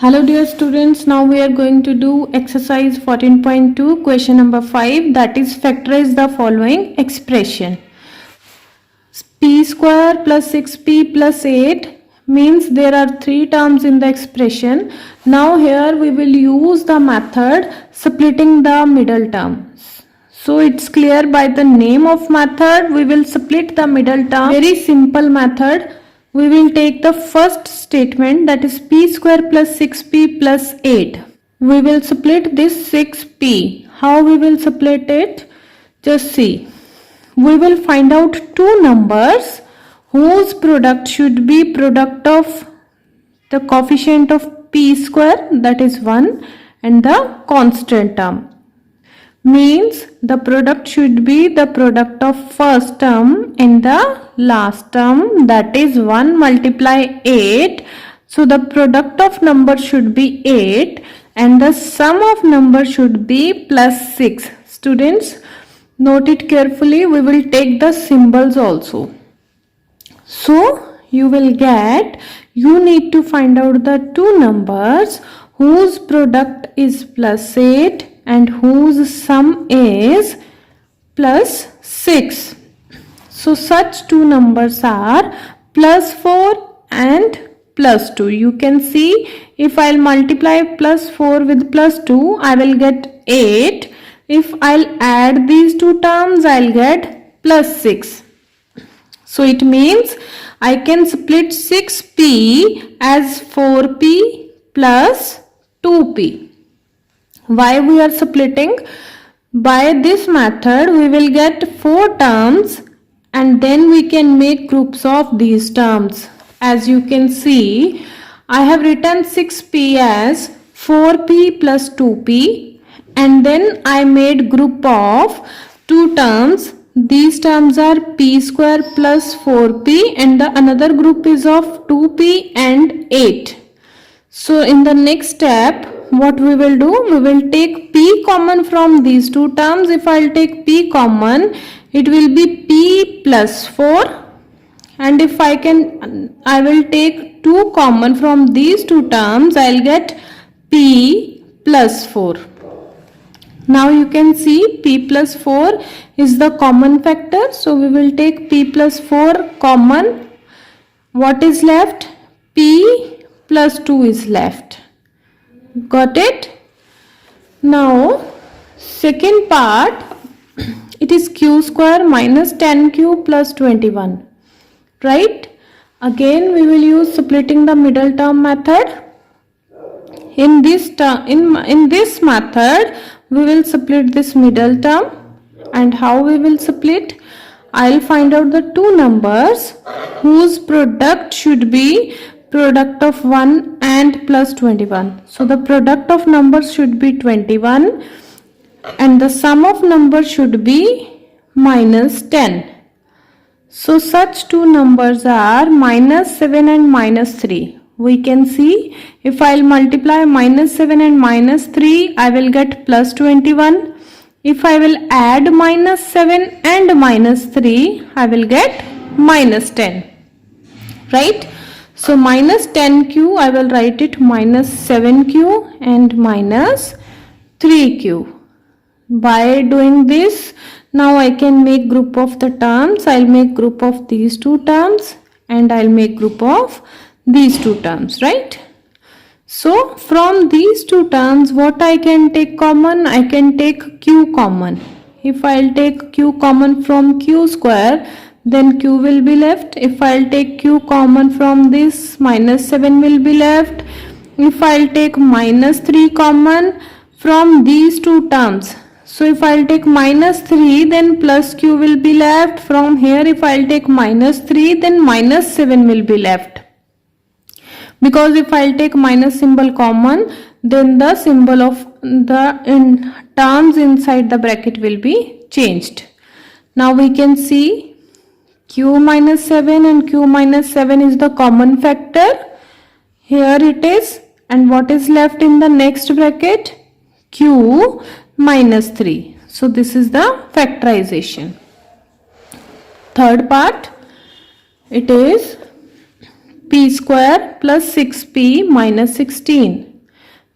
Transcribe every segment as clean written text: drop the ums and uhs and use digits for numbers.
Hello dear students, now we are going to do exercise 14.2 question number 5, that is factorize the following expression. P square plus 6p plus 8 means there are 3 terms in the expression. Now here we will use the method splitting the middle term. So it's clear by the name of method we will split the middle term. Very simple method. We will take the first statement, that is p square plus 6p plus 8. We will split this 6p. How we will split it? Just see. We will find out two numbers whose product should be product of the coefficient of p square, that is 1, and the constant term. Means the product should be the product of first term and the last term, that is 1 multiply 8. So the product of number should be 8 and the sum of number should be plus 6. Students, note it carefully. We will take the symbols also. So you will get, you need to find out the two numbers whose product is plus 8 and whose sum is plus 6. So such two numbers are plus 4 and plus 2. You can see, if I'll multiply plus 4 with plus 2, I will get 8. If I'll add these two terms, I'll get plus 6. So it means I can split 6p as 4p plus 2p. Why we are splitting? By this method we will get 4 terms and then we can make groups of these terms. As you can see, I have written 6p as 4p plus 2p and then I made group of two terms. These terms are p square plus 4p and the another group is of 2p and 8. So in the next step, what we will do, we will take p common from these two terms. If I'll take p common, it will be p plus 4, and if I will take 2 common from these two terms, I'll get p plus 4. Now you can see p plus 4 is the common factor, so we will take p plus 4 common. What is left? P plus 2 is left. Got it? Now second part, it is q square minus 10q plus 21, right? Again we will use splitting the middle term method. In this method we will split this middle term, and how we will split? I'll find out the two numbers whose product should be product of 1 and plus 21. So the product of numbers should be 21 and the sum of numbers should be minus 10. So such two numbers are minus 7 and minus 3. We can see, if I'll multiply minus 7 and minus 3, I will get plus 21. If I will add minus 7 and minus 3, I will get minus 10, right? So minus 10q, I will write it minus 7q and minus 3q. By doing this, now I can make group of the terms. I'll make group of these two terms and I'll make group of these two terms, right? So from these two terms, what I can take common? I can take q common. If I'll take q common from q square, then q will be left. If I'll take q common from this, minus 7 will be left. If I'll take minus 3 common from these two terms, so if I'll take minus 3, then plus q will be left. From here, if I'll take minus 3, then minus 7 will be left. Because if I'll take minus symbol common, then the symbol of the terms inside the bracket will be changed. Now we can see q minus 7 and q minus 7 is the common factor. Here it is. And what is left in the next bracket? Q minus 3. So this is the factorization. Third part, it is p square plus 6p minus 16.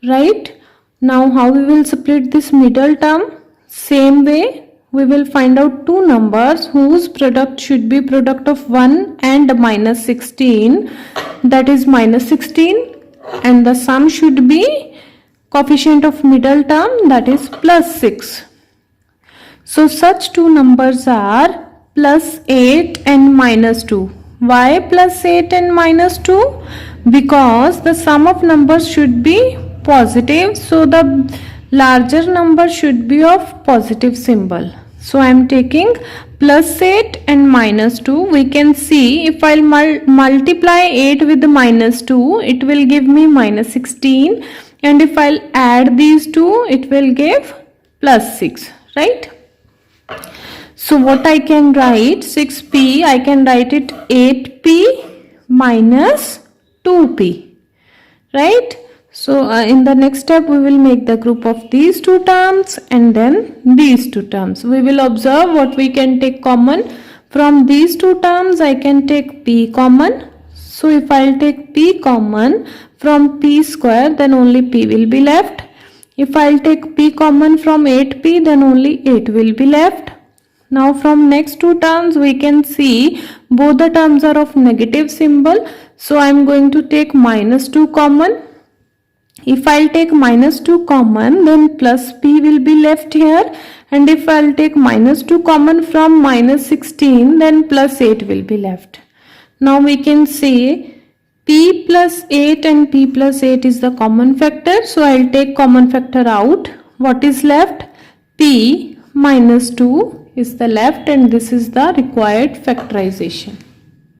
right? Now how we will split this middle term? Same way, we will find out two numbers whose product should be product of 1 and minus 16, that is minus 16, and the sum should be coefficient of middle term, that is plus 6. So such two numbers are plus 8 and minus 2. Why plus 8 and minus 2? Because the sum of numbers should be positive, so the larger number should be of positive symbol. So I am taking plus 8 and minus 2. We can see if I'll multiply 8 with the minus 2, it will give me minus 16, and if I'll add these two, it will give plus 6, right? So what I can write, 6p, I can write it 8p minus 2p, right? So in the next step, we will make the group of these two terms and then these two terms. We will observe what we can take common. From these two terms, I can take p common. So if I'll take p common from p square, then only p will be left. If I'll take p common from 8p, then only 8 will be left. Now from next two terms, we can see both the terms are of negative symbol. So I am going to take minus 2 common. If I'll take minus 2 common, then plus p will be left here. And if I'll take minus 2 common from minus 16, then plus 8 will be left. Now we can say p plus 8 and p plus 8 is the common factor. So I'll take common factor out. What is left? P minus 2 is the left, and this is the required factorization.